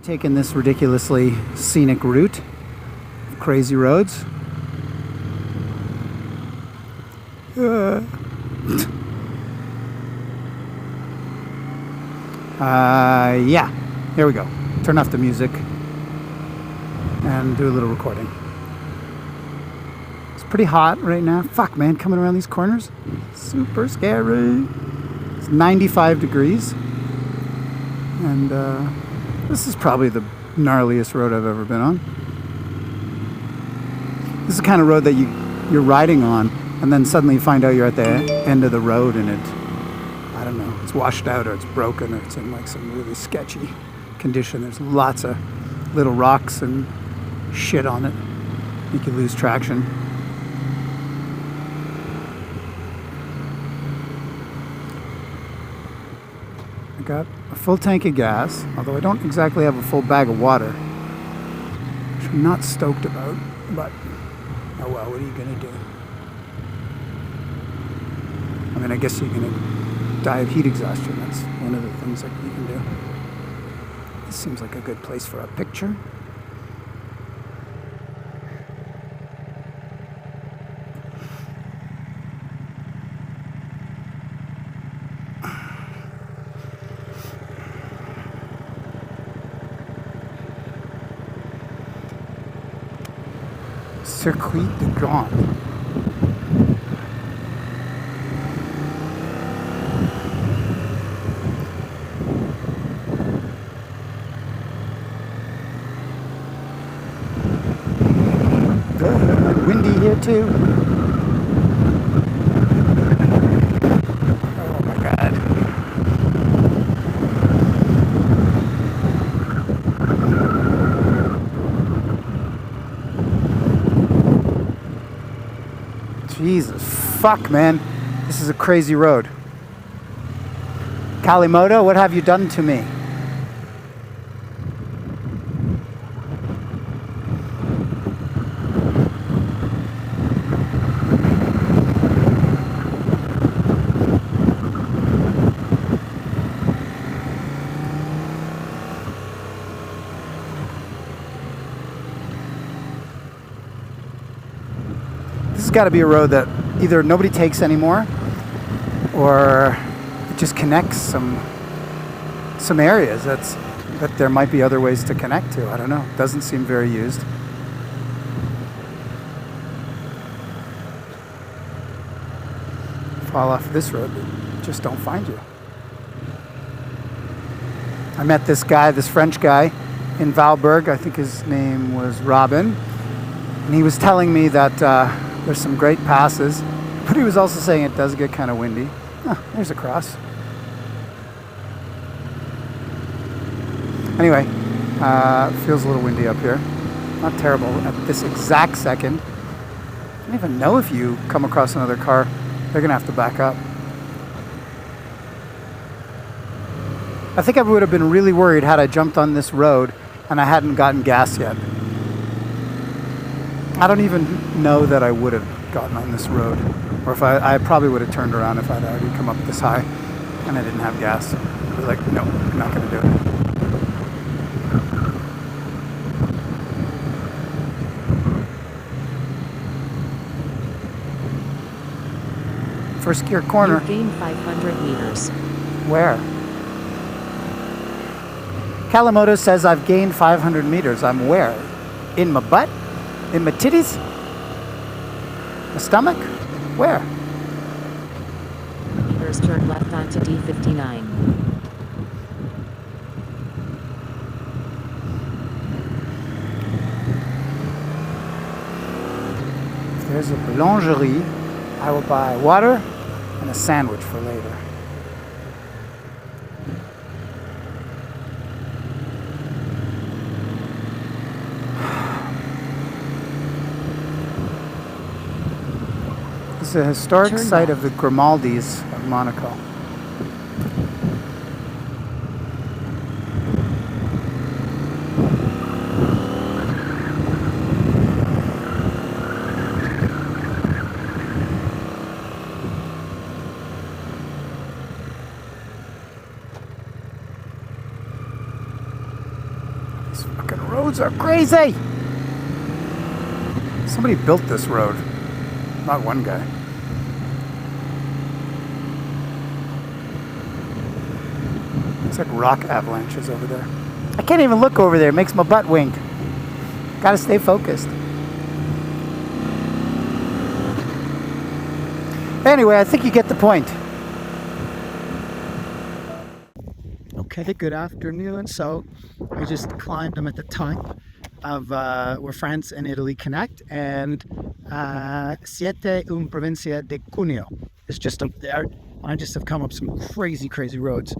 Taking this ridiculously scenic route, crazy roads. Yeah, here we go. Turn off the music and do a little recording. It's pretty hot right now. Fuck, man, coming around these corners. Super scary. It's 95 degrees. And this is probably the gnarliest road I've ever been on. This is the kind of road that you're riding on, and then suddenly you find out you're at the end of the road and I don't know, it's washed out or it's broken or it's in like some really sketchy condition. There's lots of little rocks and shit on it. Make you lose traction. I got a full tank of gas, although I don't exactly have a full bag of water, which I'm not stoked about, but oh well, what are you gonna do? I mean, I guess you're gonna die of heat exhaustion. That's one of the things that you can do. This seems like a good place for a picture. Circuit de Grande. Windy here too. Oh my God. Jesus, fuck, man. This is a crazy road. Kalimoto, what have you done to me? This has got to be a road that either nobody takes anymore or it just connects some areas that there might be other ways to connect to. I don't know. It doesn't seem very used. Fall off this road, they just don't find you. I met this guy, this French guy in Valberg. I think his name was Robin. And he was telling me that there's some great passes, but he was also saying it does get kind of windy. Oh, there's a cross. Anyway, feels a little windy up here. Not terrible at this exact second. I don't even know if you come across another car, they're gonna have to back up. I think I would have been really worried had I jumped on this road and I hadn't gotten gas yet. I don't even know that I would have gotten on this road, or if I probably would have turned around if I'd already come up this high and I didn't have gas. I was like, no, I'm not gonna do it. First gear corner. You gained 500 meters. Where? Kalimoto says I've gained 500 meters. I'm where? In my butt? In my titties? My stomach? Where? Meters, turn left onto D59. If there's a boulangerie, I will buy water and a sandwich for later. It's a historic site of the Grimaldis of Monaco. These fucking roads are crazy. Somebody built this road, not one guy. It's like rock avalanches over there. I can't even look over there. It makes my butt wink. Gotta stay focused. Anyway, I think you get the point. Okay, good afternoon. So I just climbed. I'm at the top of where France and Italy connect, and Siete un provincia de Cuneo. It's just up there. I just have come up some crazy roads,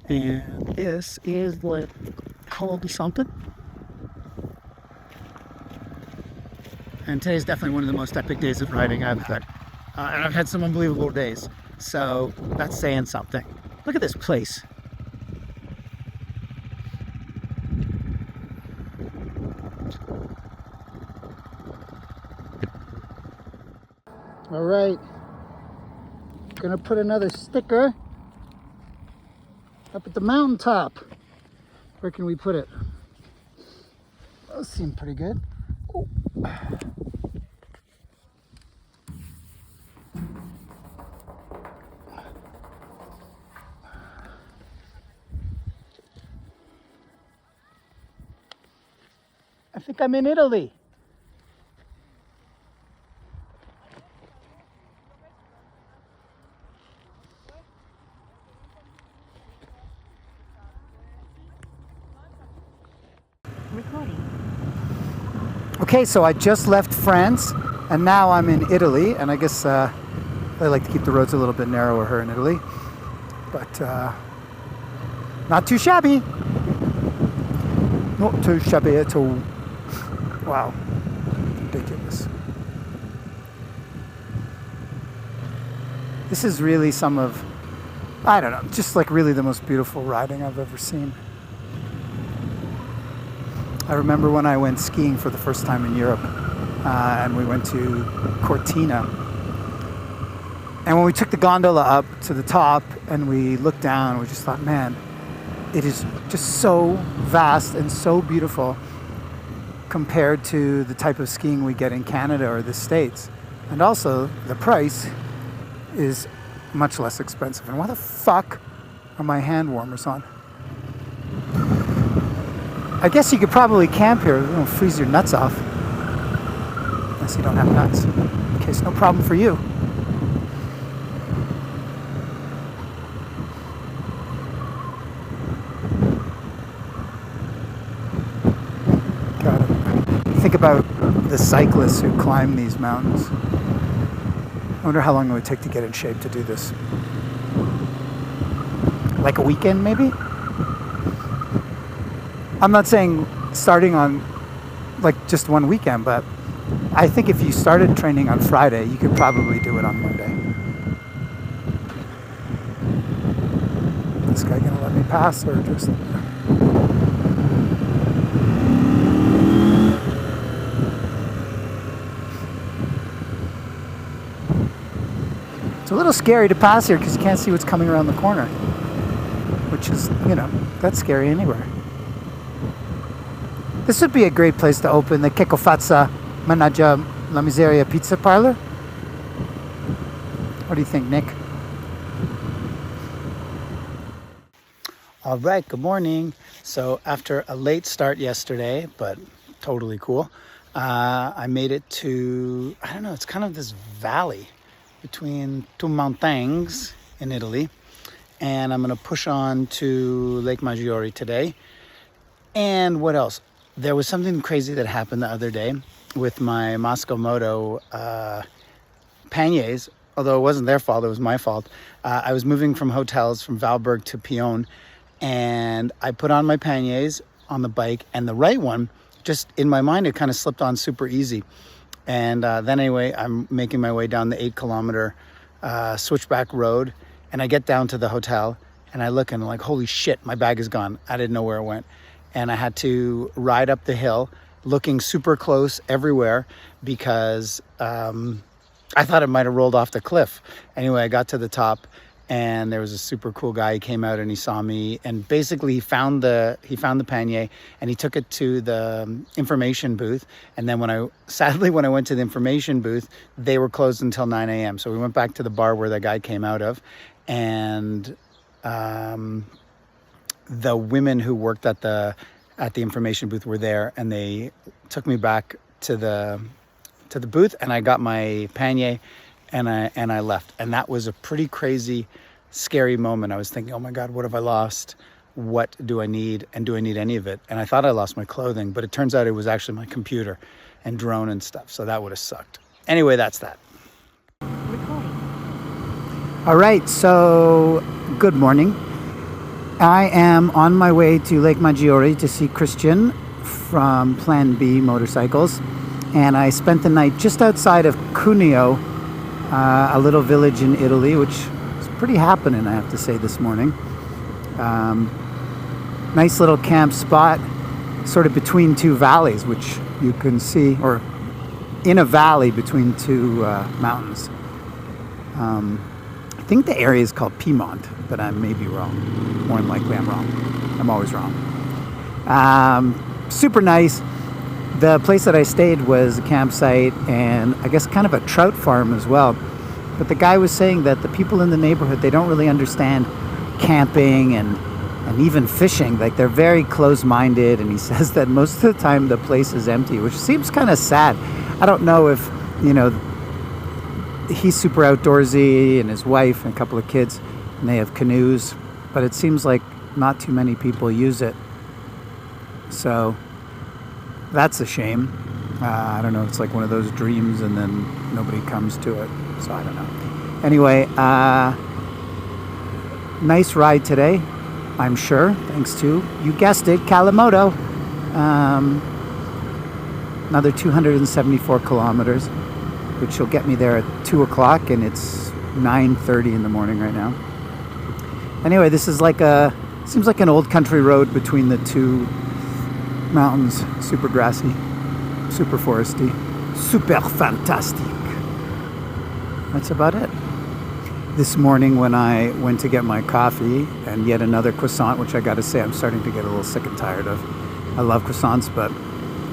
and this is what called something. And today's definitely one of the most epic days of riding I've had. And I've had some unbelievable days. So that's saying something. Look at this place. All right. Gonna put another sticker up at the mountaintop. Where can we put it? Those seem pretty good. Oh. I think I'm in Italy. Recording. Okay, so I just left France and now I'm in Italy, and I guess they like to keep the roads a little bit narrower here in Italy, but not too shabby. Not too shabby at all. Wow, ridiculous. This is really some of, I don't know, just like really the most beautiful riding I've ever seen. I remember when I went skiing for the first time in Europe, and we went to Cortina. And when we took the gondola up to the top and we looked down, we just thought, man, it is just so vast and so beautiful compared to the type of skiing we get in Canada or the States. And also, the price is much less expensive. And why the fuck are my hand warmers on? I guess you could probably camp here. It won't freeze your nuts off. Unless you don't have nuts. In case, no problem for you. God, think about the cyclists who climb these mountains. I wonder how long it would take to get in shape to do this. Like a weekend, maybe? I'm not saying starting on like just one weekend, but I think if you started training on Friday, you could probably do it on Monday. This guy gonna let me pass or just... It's a little scary to pass here because you can't see what's coming around the corner, which is, you know, that's scary anywhere. This would be a great place to open the Che Faccia Managgia la Miseria Pizza Parlor. What do you think, Nick? All right, good morning. So after a late start yesterday, but totally cool, I made it to, I don't know, it's kind of this valley between two mountains in Italy. And I'm going to push on to Lake Maggiore today. And what else? There was something crazy that happened the other day with my Moscow Moto panniers, although it wasn't their fault, it was my fault. I was moving from hotels from Valberg to Pione, and I put on my panniers on the bike, and the right one, just in my mind, it kind of slipped on super easy. And then anyway, I'm making my way down the 8-kilometer switchback road, and I get down to the hotel, and I look and I'm like, holy shit, my bag is gone. I didn't know where it went. And I had to ride up the hill looking super close everywhere because I thought it might have rolled off the cliff. Anyway, I got to the top and there was a super cool guy. He came out and he saw me, and basically he found the pannier and he took it to the information booth. And then when I went to the information booth, they were closed until 9 a.m. So we went back to the bar where the guy came out of, and the women who worked at the information booth were there, and they took me back to the booth, and I got my pannier, and I left. And that was a pretty crazy, scary moment. I was thinking, oh my God, what have I lost? What do I need? And do I need any of it? And I thought I lost my clothing, but it turns out it was actually my computer and drone and stuff. So that would have sucked. Anyway, that's that. Recording. All right, so good morning. I am on my way to Lake Maggiore to see Christian from Plan B Motorcycles. And I spent the night just outside of Cuneo, a little village in Italy, which is pretty happening, I have to say, this morning. Nice little camp spot, sort of between two valleys, which you can see, or in a valley between two mountains. I think the area is called Piedmont, but I may be wrong. More than likely I'm wrong. I'm always wrong. Super nice. The place that I stayed was a campsite and I guess kind of a trout farm as well. But the guy was saying that the people in the neighborhood, they don't really understand camping and even fishing. Like, they're very close-minded, and he says that most of the time the place is empty, which seems kind of sad. I don't know if, he's super outdoorsy, and his wife and a couple of kids, and they have canoes, but it seems like not too many people use it. So that's a shame. I don't know, it's like one of those dreams and then nobody comes to it, so I don't know. Anyway, nice ride today, I'm sure, thanks to, you guessed it, Kalamoto. Another 274 kilometers, which will get me there at 2 o'clock, and it's 9:30 in the morning right now. Anyway, this is seems like an old country road between the two mountains. Super grassy, super foresty, super fantastic. That's about it. This morning when I went to get my coffee and yet another croissant, which I gotta say I'm starting to get a little sick and tired of. I love croissants, but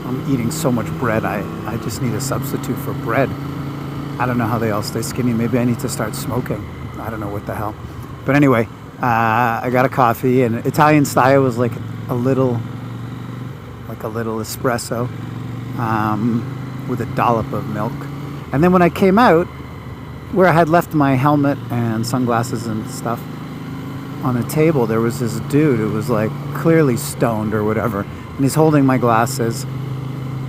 I'm eating so much bread, I just need a substitute for bread. I don't know how they all stay skinny. Maybe I need to start smoking. I don't know what the hell. But anyway, I got a coffee, and Italian style was like a little espresso with a dollop of milk. And then when I came out, where I had left my helmet and sunglasses and stuff on the table, there was this dude who was like clearly stoned or whatever, and he's holding my glasses,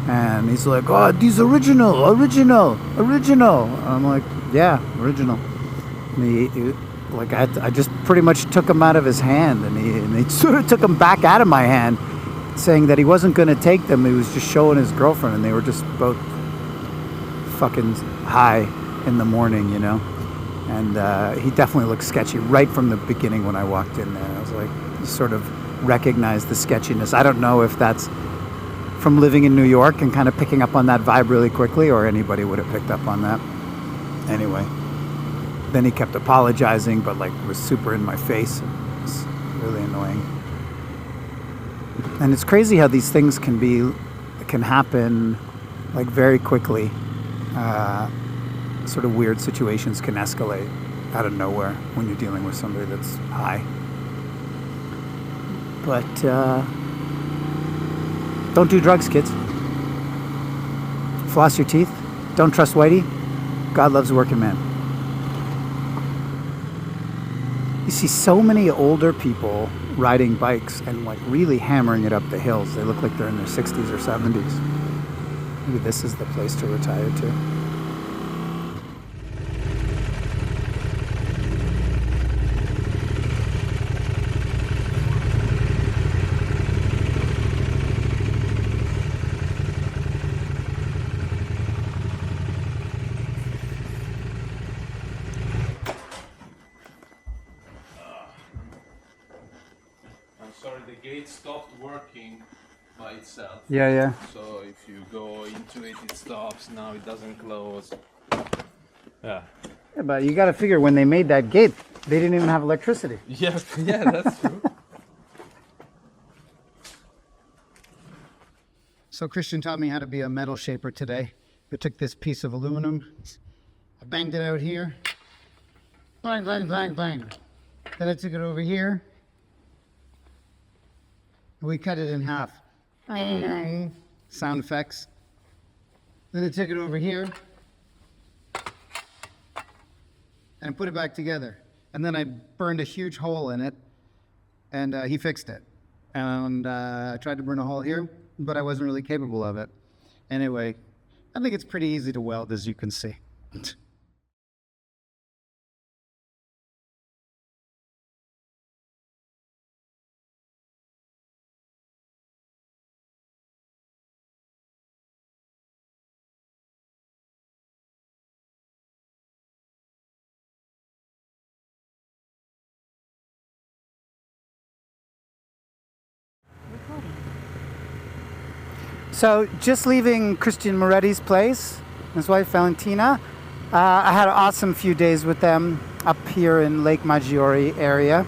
and he's like, "Oh, these original." And I'm like, "Yeah, original." And he like I just pretty much took him out of his hand, and he sort of took him back out of my hand, saying that he wasn't going to take them. He was just showing his girlfriend, and they were just both fucking high in the morning, And he definitely looked sketchy right from the beginning when I walked in there. I was like, sort of recognized the sketchiness. I don't know if that's from living in New York and kind of picking up on that vibe really quickly, or anybody would have picked up on that. Anyway, then he kept apologizing, but like was super in my face. It was really annoying. And it's crazy how these things can happen like very quickly. Sort of weird situations can escalate out of nowhere when you're dealing with somebody that's high. But don't do drugs, kids. Floss your teeth. Don't trust Whitey. God loves a working man. You see so many older people riding bikes and like really hammering it up the hills. They look like they're in their 60s or 70s. Maybe this is the place to retire to. Sorry, the gate stopped working by itself. Yeah. So if you go into it, it stops. Now it doesn't close. Yeah. Yeah, but you got to figure when they made that gate, They didn't even have electricity. Yeah, yeah, that's true. So Christian taught me how to be a metal shaper today. I took this piece of aluminum, I banged it out here, bang, bang, bang, bang. Then I took it over here. We cut it in half. Sound effects. Then I took it over here and put it back together. And then I burned a huge hole in it, and he fixed it. And I tried to burn a hole here, but I wasn't really capable of it. Anyway, I think it's pretty easy to weld, as you can see. Recording. So just leaving Christian Moretti's place, his wife Valentina. I had an awesome few days with them up here in Lake Maggiore area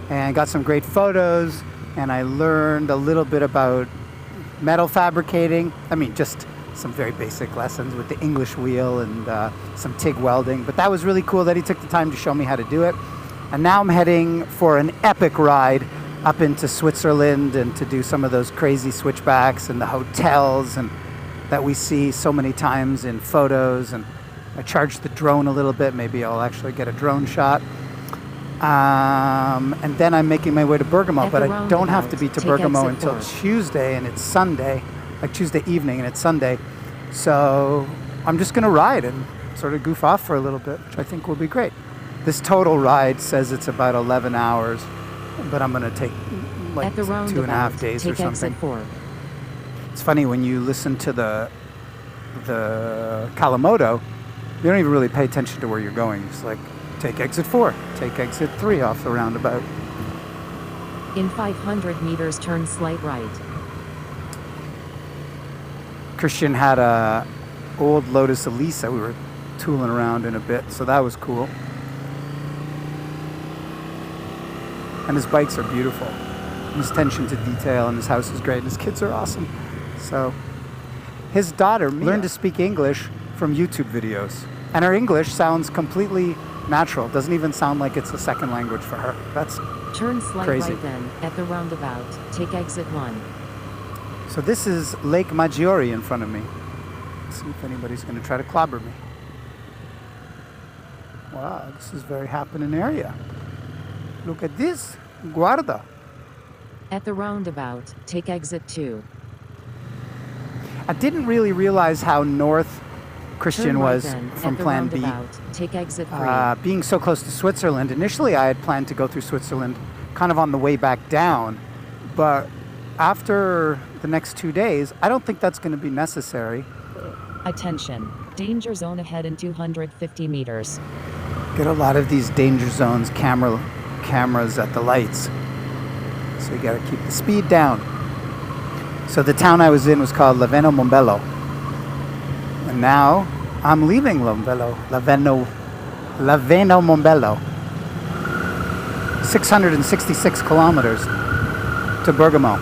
and got some great photos, and I learned a little bit about metal fabricating. I mean, just some very basic lessons with the English wheel and some TIG welding, but that was really cool that he took the time to show me how to do it. And now I'm heading for an epic ride up into Switzerland and to do some of those crazy switchbacks and the hotels and that we see so many times in photos. And I charged the drone a little bit. Maybe I'll actually get a drone shot. And then I'm making my way to Bergamo, but I don't have to be to Bergamo until Tuesday, and it's Sunday, like Tuesday evening, and it's Sunday. So I'm just going to ride and sort of goof off for a little bit, which I think will be great. This total ride says it's about 11 hours, but I'm going to take like 2.5 days or something. It's funny when you listen to the Kalamoto, you don't even really pay attention to where you're going. It's like, take exit 4, take exit 3 off the roundabout. In 500 meters, turn slight right. Christian had a old Lotus Elise that we were tooling around in a bit, so that was cool. And his bikes are beautiful. His attention to detail, and his house is great, and his kids are awesome. So his daughter learned to speak English from YouTube videos, and her English sounds completely natural. It doesn't even sound like it's a second language for her. That's turn slight crazy. Right then, at the roundabout, take exit 1. So this is Lake Maggiore in front of me. Let's see if anybody's going to try to clobber me. Wow, this is a very happening area. Look at this. Guarda. At the roundabout, take exit 2. I didn't really realize how north Christian was from Plan B. Take exit 3. Being so close to Switzerland, initially I had planned to go through Switzerland kind of on the way back down, but after the next 2 days, I don't think that's going to be necessary. Attention, danger zone ahead in 250 meters. Get a lot of these danger zones cameras at the lights, so you got to keep the speed down. So the town I was in was called Laveno Mombello, and now I'm leaving Laveno Mombello. 666 kilometers to Bergamo.